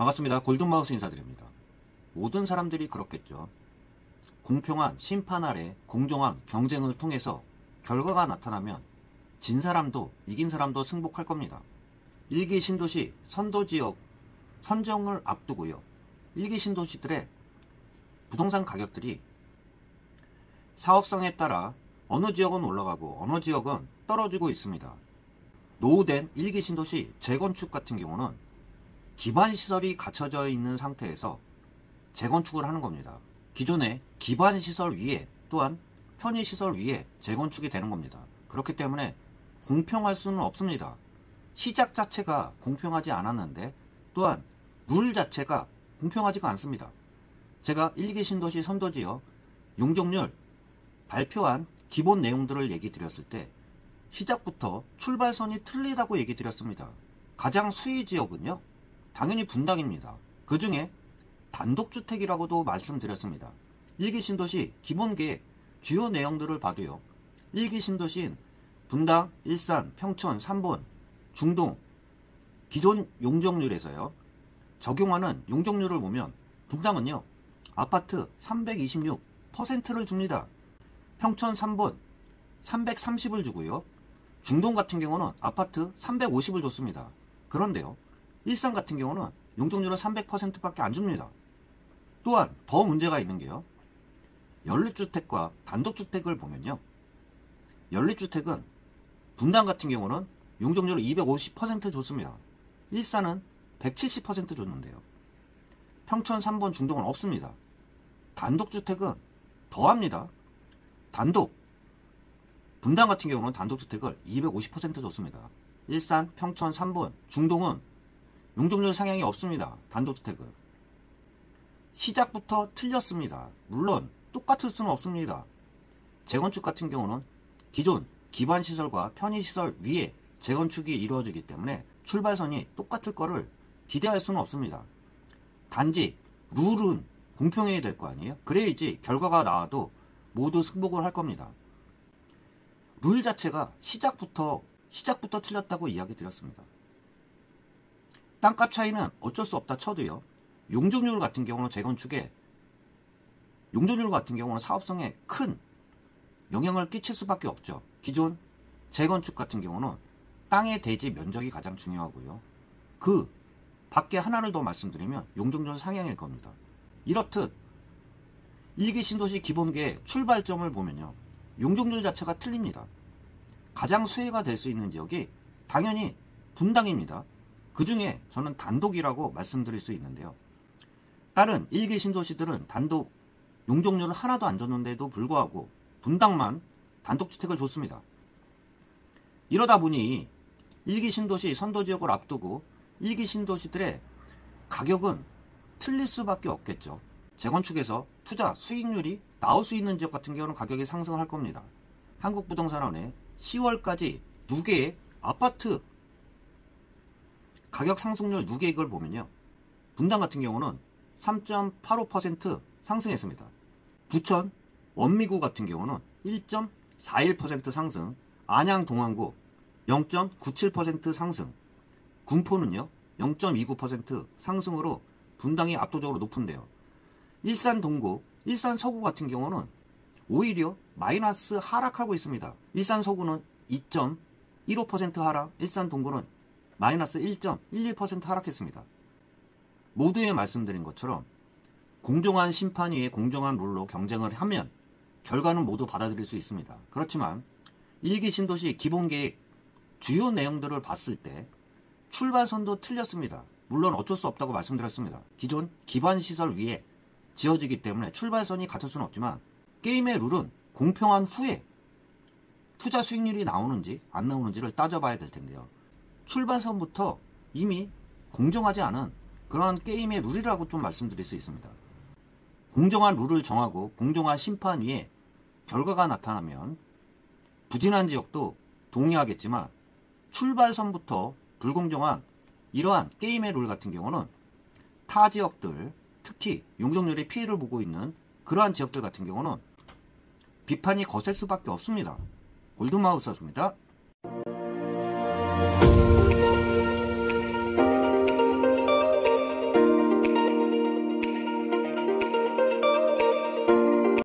반갑습니다. 골든마우스 인사드립니다. 모든 사람들이 그렇겠죠. 공평한 심판 아래 공정한 경쟁을 통해서 결과가 나타나면 진 사람도 이긴 사람도 승복할 겁니다. 1기 신도시 선도지역 선정을 앞두고요. 1기 신도시들의 부동산 가격들이 사업성에 따라 어느 지역은 올라가고 어느 지역은 떨어지고 있습니다. 노후된 1기 신도시 재건축 같은 경우는 기반시설이 갖춰져 있는 상태에서 재건축을 하는 겁니다. 기존의 기반시설 위에 또한 편의시설 위에 재건축이 되는 겁니다. 그렇기 때문에 공평할 수는 없습니다. 시작 자체가 공평하지 않았는데 또한 룰 자체가 공평하지가 않습니다. 제가 1기 신도시 선도지역 용적률 발표한 기본 내용들을 얘기 드렸을 때 시작부터 출발선이 틀리다고 얘기 드렸습니다. 가장 수위 지역은요, 당연히 분당입니다. 그 중에 단독주택이라고도 말씀드렸습니다. 1기 신도시 기본계획 주요 내용들을 봐도요, 1기 신도시인 분당, 일산, 평촌, 삼본, 중동 기존 용적률에서요 적용하는 용적률을 보면 분당은요 아파트 326%를 줍니다. 평촌, 삼본 330을 주고요, 중동 같은 경우는 아파트 350을 줬습니다. 그런데요, 일산 같은 경우는 용적률은 300%밖에 안 줍니다. 또한 더 문제가 있는 게요, 연립주택과 단독주택을 보면요, 연립주택은 분당 같은 경우는 용적률을 250% 줬습니다. 일산은 170% 줬는데요, 평촌, 삼본, 중동은 없습니다. 단독주택은 더합니다. 분당 같은 경우는 단독주택을 250% 줬습니다. 일산, 평촌, 삼본, 중동은 용적률 상향이 없습니다. 단독주택은. 시작부터 틀렸습니다. 물론 똑같을 수는 없습니다. 재건축 같은 경우는 기존 기반시설과 편의시설 위에 재건축이 이루어지기 때문에 출발선이 똑같을 거를 기대할 수는 없습니다. 단지 룰은 공평해야 될 거 아니에요? 그래야지 결과가 나와도 모두 승복을 할 겁니다. 룰 자체가 시작부터 틀렸다고 이야기 드렸습니다. 땅값 차이는 어쩔 수 없다 쳐도요, 용적률 같은 경우는 용적률 같은 경우는 사업성에 큰 영향을 끼칠 수밖에 없죠. 기존 재건축 같은 경우는 땅의 대지 면적이 가장 중요하고요. 그 밖에 하나를 더 말씀드리면 용적률 상향일 겁니다. 이렇듯 1기 신도시 기본계획 출발점을 보면요, 용적률 자체가 틀립니다. 가장 수혜가 될 수 있는 지역이 당연히 분당입니다. 그 중에 저는 단독이라고 말씀드릴 수 있는데요, 다른 1기 신도시들은 단독 용적률을 하나도 안 줬는데도 불구하고 분당만 단독주택을 줬습니다. 이러다 보니 1기 신도시 선도지역을 앞두고 1기 신도시들의 가격은 틀릴 수밖에 없겠죠. 재건축에서 투자 수익률이 나올 수 있는 지역 같은 경우는 가격이 상승할 겁니다. 한국부동산원의 10월까지 누계의 아파트 가격 상승률 누계액을 보면요, 분당 같은 경우는 3.85% 상승했습니다. 부천, 원미구 같은 경우는 1.41% 상승, 안양 동안구 0.97% 상승, 군포는요 0.29% 상승으로 분당이 압도적으로 높은데요, 일산 동구, 일산 서구 같은 경우는 오히려 마이너스 하락하고 있습니다. 일산 서구는 2.15% 하락, 일산 동구는 마이너스 1.11% 하락했습니다. 모두에 말씀드린 것처럼 공정한 심판 위에 공정한 룰로 경쟁을 하면 결과는 모두 받아들일 수 있습니다. 그렇지만 1기 신도시 기본계획 주요 내용들을 봤을 때 출발선도 틀렸습니다. 물론 어쩔 수 없다고 말씀드렸습니다. 기존 기반시설 위에 지어지기 때문에 출발선이 같을 수는 없지만 게임의 룰은 공평한 후에 투자 수익률이 나오는지 안 나오는지를 따져봐야 될 텐데요, 출발선부터 이미 공정하지 않은 그러한 게임의 룰이라고 좀 말씀드릴 수 있습니다. 공정한 룰을 정하고 공정한 심판 위에 결과가 나타나면 부진한 지역도 동의하겠지만 출발선부터 불공정한 이러한 게임의 룰 같은 경우는 타 지역들, 특히 용적률의 피해를 보고 있는 그러한 지역들 같은 경우는 비판이 거셀 수밖에 없습니다. 골든마우스였습니다.